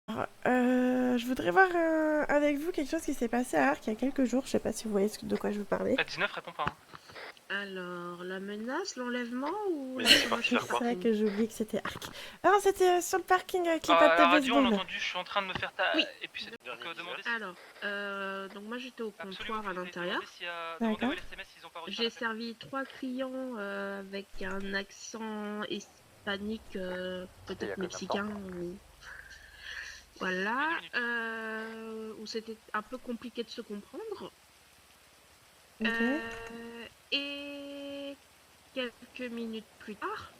Alors, je voudrais voir avec vous quelque chose qui s'est passé à Arc il y a quelques jours. Je sais pas si vous voyez de quoi je veux parler. 19 répond pas. Hein. Alors, la menace, l'enlèvement ou Mais la c'est parti faire C'est quoi vrai que j'ai oublié que c'était Arc. Alors c'était sur le parking avec les pattes À la de radio, on a baseball. entendu, je suis en train de me faire ta... Oui. Et puis c'est donc demander Alors, donc moi j'étais au comptoir à l'intérieur. D'accord. J'ai servi 3 clients avec un accent hispanique, peut-être mexicain ou... Voilà, où c'était un peu compliqué de se comprendre. Ok. Et quelques minutes plus tard,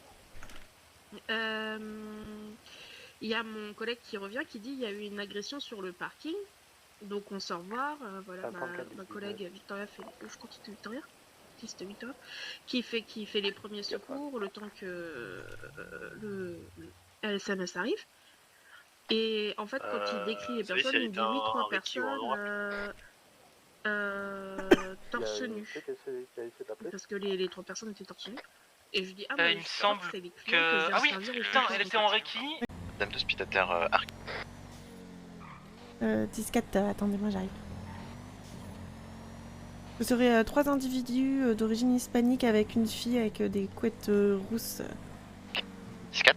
il y a mon collègue qui revient qui dit il y a eu une agression sur le parking. Donc on sort voir, voilà, ma collègue Victoria fait, je crois que c'était Victoria, si c'était Victoria, qui fait les premiers secours le temps que le LSMS arrive. Et en fait, quand il décrit les personnes, il dit oui, 3 personnes torse nu. Parce que les 3 personnes étaient torse nu. Et je dis, ah, mais il me semble que... Ah oui, putain, elle était en Reiki. Dame de Spitater Arc. 10-4, attendez-moi, j'arrive. Vous serez 3 individus d'origine hispanique avec une fille avec des couettes rousses. 10-4.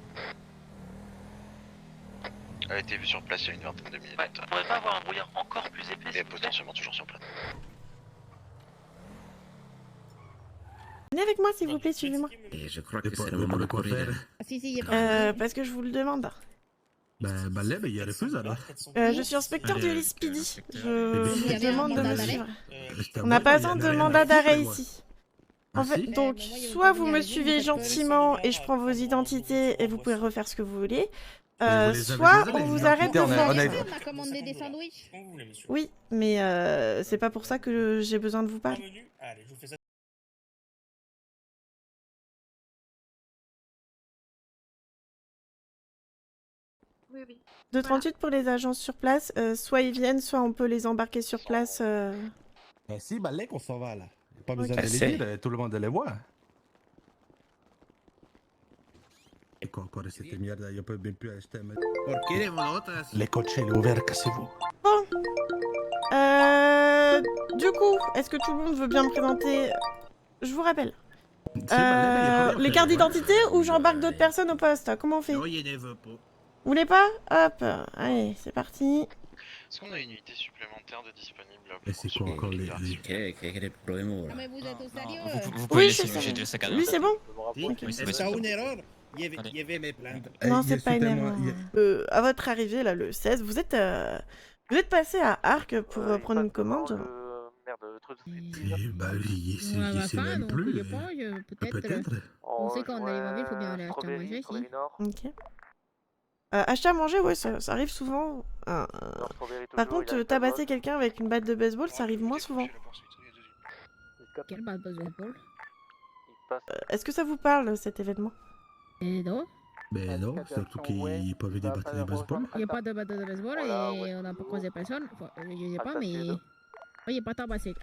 Elle a été vue sur place il y a une vingtaine de minutes. Ouais, on pourrait pas avoir un brouillard encore plus épais, Et potentiellement toujours sur place. Venez avec moi s'il vous plaît, suivez-moi. Et je crois que c'est le moment de courir. Ah si, si, y a pas Parce que je vous le demande. Ben là, il refuse alors. Je suis inspecteur du LSPD. Je vous demande de me suivre. On On n'a pas besoin de mandat d'arrêt ici. En fait, donc, soit vous me suivez gentiment et je prends vos identités et vous pouvez refaire ce que vous voulez. Soit on vous arrête de faire... on a commandé des sandwichs. Oui, mais c'est pas pour ça que j'ai besoin de vous parler. Oui, oui. 2,38 pour les agences sur place. Soit ils viennent, soit on peut les embarquer sur place. Ben si, balai qu'on s'en va là. Pas besoin Ok. de les dire, tout le monde les voit. Et quoi encore cette merde, il peut même plus acheter un... ¿Por qué queremos otras? Les coches, il est ouvert, cassez-vous. Bon. Du coup, est-ce que tout le monde veut bien me présenter? Je vous rappelle. Les cartes d'identité ou j'embarque d'autres personnes au poste? Comment on fait? No, je ne veux pas. Vous voulez pas? Hop, allez, c'est parti. Est-ce qu'on a une unité supplémentaire de disponible? Et c'est quoi encore les... Quel est le problème Non là? mais vous êtes au sérieux? Vous pouvez Oui, laisser, c'est ça. j'ai déjà sa carte. Oui, c'est bon. Si, Ok. c'est ça une erreur. Je vais me plaindre. Non, c'est pas une erreur. À votre arrivée, là, le 16, vous êtes passé à Arc pour prendre une commande. Bah oui, On a il ma sait faim, même donc plus. je pense, peut-être. Peut-être. On sait quand on arrive en ville, faut bien aller acheter à manger ici. Ok. Acheter à manger, ouais, ça arrive souvent. Par contre, tabasser quelqu'un avec une batte de baseball, ça arrive moins souvent. Quelle batte de baseball? Est-ce que ça vous parle, cet événement? Et non, Mais non, surtout qu'il peut des battes de baseball. il n'y a pas de batte de baseball et on n'a pas croisé personne. Enfin, je sais pas, mais... Oui, il n'y a pas tabassé.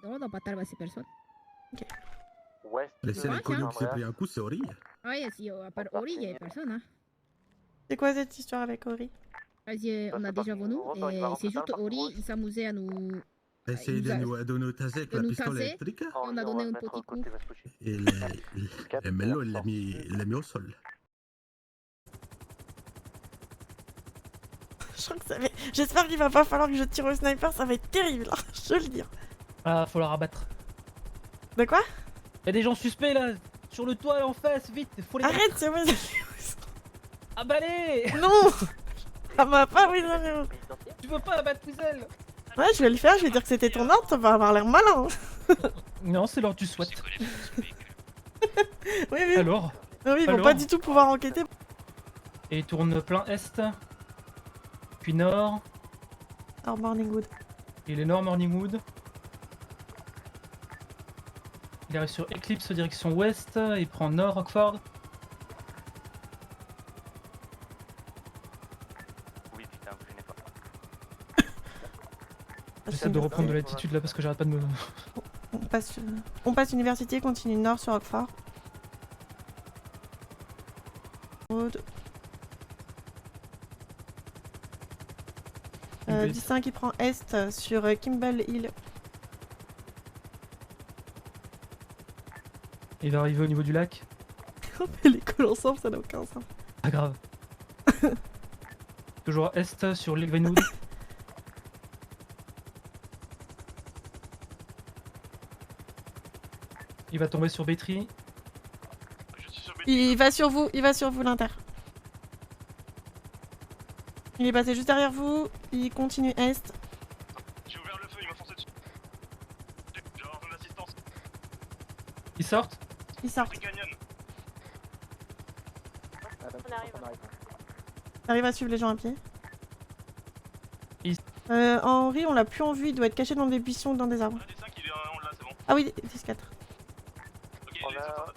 Non, on n'a pas tabassé personne. Le seul Ouais, inconnu tiens. qui s'est pris un coup, c'est Ori. Ah oui, si, à part Ori, il n'y avait personne. Hein. C'est quoi cette histoire avec Ori? On a déjà venu et c'est juste Ori, il s'amusait à nous... Essayez de nous taser avec de la nous pistolet taser. électrique. On a donné un petit coup. Et le Mello, il l'a mis au sol. Je crois que ça va... J'espère qu'il va pas falloir que je tire au sniper, ça va être terrible, hein, je veux le dire. Ah, faut la rabattre. De quoi? Y'a des gens suspects là, sur le toit et en face, vite, faut les... Arrête, c'est moi. Ah bah allez. Non. Ça m'a pas pris la... Tu veux pas abattre Twizel? Ouais, je vais le faire, je vais dire que c'était ton ordre, ça va avoir l'air malin. Non, c'est l'ordre du SWAT. Oui, oui. Alors? Oui, ils vont Alors pas du tout pouvoir enquêter. Et il tourne plein est, puis nord, Or Morningwood. il est nord Morningwood. Il arrive sur Eclipse direction ouest, il prend nord Rockford. J'essaie de reprendre de l'altitude là parce que j'arrête pas de me... On passe université, continue nord sur Rockford. Road. 10-5 qui prend Est sur Kimball Hill. Il va arriver au niveau du lac. On fait l'école ensemble, ça n'a aucun sens. Pas grave. Toujours Est sur l'île Greenwood. Il va tomber sur Betry. Il va sur vous, l'Inter. Il est passé juste derrière vous, il continue Est. J'ai ouvert le feu, il m'a foncé dessus. J'ai avoir ton assistance. Ils sortent. Il sort. Canyon. T'arrives à suivre les gens à pied. Il- Henri, on l'a plus en vue, il doit être caché dans des buissons ou dans des arbres. On a des 5, on l'a, c'est bon. Ah oui, 10-4. Ok, On a...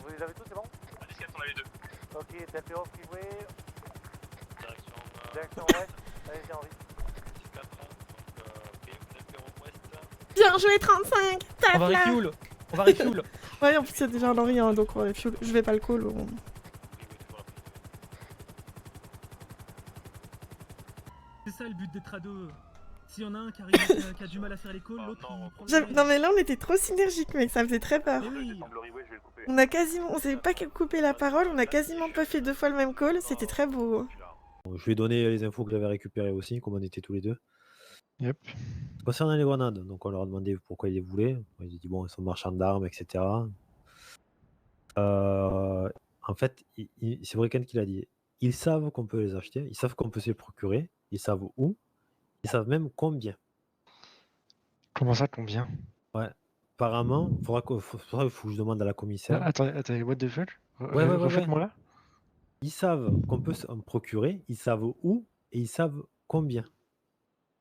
Vous les avez tous, c'est bon? à 10-4, on a les deux. Ok, tapez off freeway, Direction. direction ouest. Allez-y, Henri. 4, donc ouest. Bien joué 35. On va Taf là. refuel. On va refuel. Ouais, en plus c'est déjà un Henri, hein, donc on refuel. Je vais pas le call. C'est ça le but des trados. S'il y en a un qui arrive qui a du mal à faire les calls, l'autre il prend le Non mais là on était trop synergiques mec, ça me faisait très peur. Mais oui. On s'est pas coupé la parole, on a quasiment pas fait 2 fois le même call, c'était très beau. Je lui ai donné les infos que j'avais récupérées aussi, comme on était tous les deux. Yep. Concernant les grenades, donc on leur a demandé pourquoi ils les voulaient. Ils ont dit bon, ils sont marchands d'armes, etc. En fait, c'est Brecken qui l'a dit. Ils savent qu'on peut les acheter, ils savent qu'on peut se les procurer, ils savent où, ils savent même combien. Comment ça, combien? Ouais. Apparemment, il faut que je demande à la commissaire. Attendez, what the fuck? Ouais. Refaites-moi là. Ils savent qu'on peut en procurer, ils savent où et ils savent combien.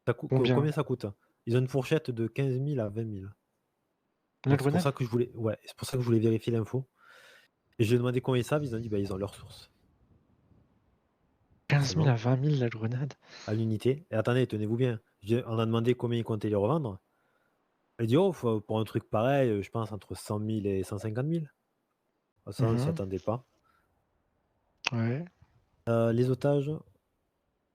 Combien ça coûte. Ils ont une fourchette de 15 000 à 20 000. C'est pour ça que je voulais, c'est pour ça que je voulais vérifier l'info. Et je lui ai demandé combien ils savent, ils ont dit ils ont leur source. 15 000 à 20 000 la grenade. À l'unité. Et attendez, tenez-vous bien. On a demandé combien ils comptaient les revendre. Elle dit pour un truc pareil, je pense entre 100 000 et 150 000. Ça, on ne s'y attendait pas. Ouais. Les otages,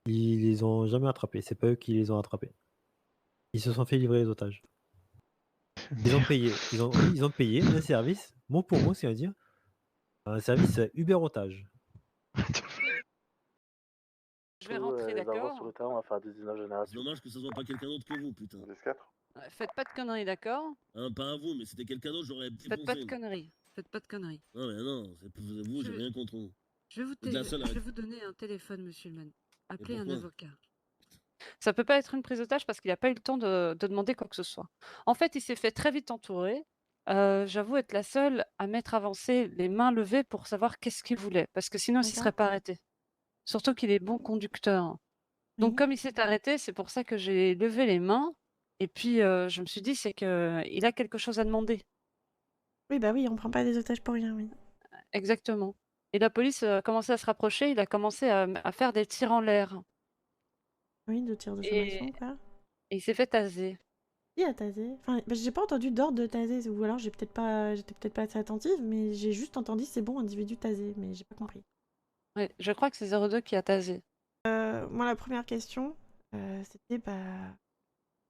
ils les ont jamais attrapés. C'est pas eux qui les ont attrapés. Ils se sont fait livrer les otages. Ils ont payé. Ils ont payé un service, mot pour mot, c'est-à-dire un service Uber otage. Je vais rentrer, d'accord? Sur le terrain, on va faire des 19 générations. C'est dommage que ça soit pas quelqu'un d'autre que vous, putain. Faites pas de conneries, d'accord? Pas à vous, mais c'était quelqu'un d'autre, j'aurais défoncé. Faites pas de conneries. Faites pas de conneries. Non, mais non, c'est pour vous, j'ai rien contre vous. Je vais vous donner un téléphone, monsieur le man. Appelez un avocat. Ça peut pas être une prise d'otage parce qu'il n'a pas eu le temps de demander quoi que ce soit. En fait, il s'est fait très vite entourer. J'avoue être la seule à m'être avancée les mains levées pour savoir qu'est-ce qu'il voulait, parce que sinon il ne serait pas arrêté. Surtout qu'il est bon conducteur. Donc comme il s'est arrêté, c'est pour ça que j'ai levé les mains. Et puis je me suis dit, c'est qu'il a quelque chose à demander. Oui, bah oui, on prend pas des otages pour rien, oui. Exactement. Et la police a commencé à se rapprocher, il a commencé à faire des tirs en l'air. Oui, 2 tirs de sommation, quoi. Et il s'est fait taser. Qui a tasé? Enfin, j'ai pas entendu d'ordre de taser, ou alors j'étais peut-être pas assez attentive, mais j'ai juste entendu c'est bon, individu tasé, mais j'ai pas compris. Ouais, je crois que c'est 02 qui a tasé. Moi, la première question, c'était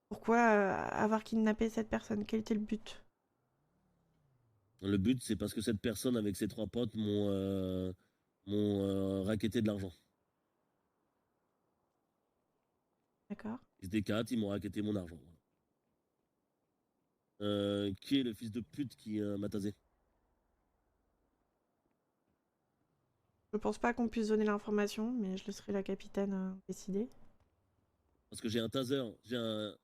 pourquoi avoir kidnappé cette personne? Quel était le but? Le but, c'est parce que cette personne, avec ses 3 potes, m'ont racketté de l'argent. D'accord. Ils étaient 4, ils m'ont racketté mon argent. Qui est le fils de pute qui m'a tasé? Je pense pas qu'on puisse donner l'information, mais je laisserai la capitaine décider. Parce que j'ai un taser, j'ai un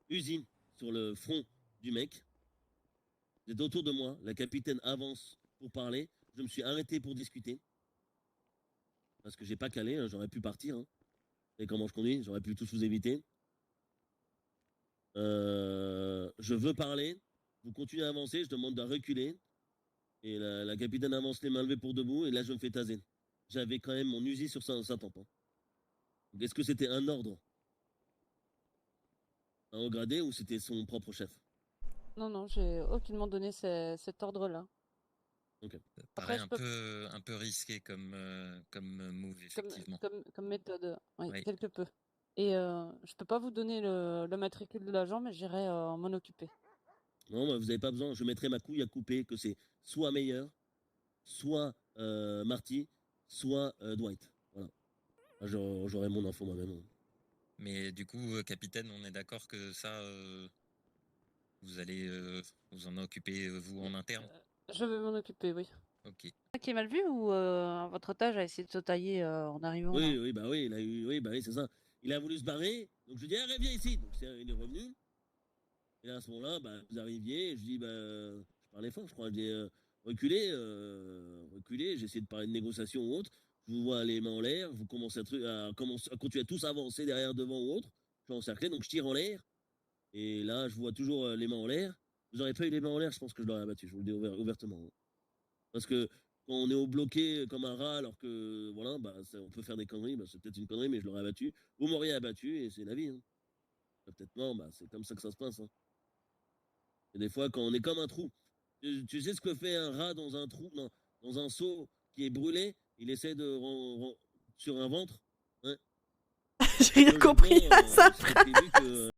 usine sur le front du mec. J'étais autour de moi, la capitaine avance pour parler. Je me suis arrêté pour discuter. Parce que j'ai pas calé, hein, j'aurais pu partir. Hein. Et comment je conduis, j'aurais pu tous vous éviter. Je veux parler. Vous continuez à avancer, je demande de reculer. Et la capitaine avance les mains levées pour debout. Et là, je me fais taser. J'avais quand même mon usine sur sa tempe. Hein. Est-ce que c'était un ordre? Un haut gradé ou c'était son propre chef? Non, j'ai aucunement donné cet ordre-là. Ok. Ça paraît un peu risqué comme move, effectivement. Comme méthode, oui, Oui. quelque peu. Et je peux pas vous donner le matricule de l'agent, mais j'irai m'en occuper. Non, bah, vous n'avez pas besoin. Je mettrai ma couille à couper, que c'est soit Meyer, soit Marty, soit Dwight. Voilà. J'aurai mon info moi-même. Mais du coup, capitaine, on est d'accord que ça, vous allez vous en occuper vous en interne? Je vais m'en occuper, oui. Ok. Qui est mal vu ou votre otage a essayé de se tailler en arrivant? Oui, oui, bah oui, oui, c'est ça. Il a voulu se barrer, donc je lui ai dit, allez, viens ici. Donc il est revenu. Et à ce moment-là, bah, vous arriviez, je dis, bah, je parlais fort, je crois, je dis, reculez, j'ai essayé de parler de négociation ou autre. Je vous vois les mains en l'air, vous commencez à continuer à tous avancer derrière, devant ou autre. Je suis encerclé, donc je tire en l'air. Et là, je vois toujours les mains en l'air. Vous n'aurez pas eu les mains en l'air, je pense que je l'aurais abattu, je vous le dis ouvertement. Parce que quand on est au bloqué comme un rat, alors que voilà, bah, on peut faire des conneries, bah, c'est peut-être une connerie, mais je l'aurais abattu. Vous m'auriez abattu et c'est la vie. Hein. Peut-être non, bah, c'est comme ça que ça se passe. Hein. Et des fois, quand on est comme un trou, tu sais ce que fait un rat dans un trou, dans un seau qui est brûlé, il essaie de sur un ventre. Hein. J'ai rien compris à sa phrase.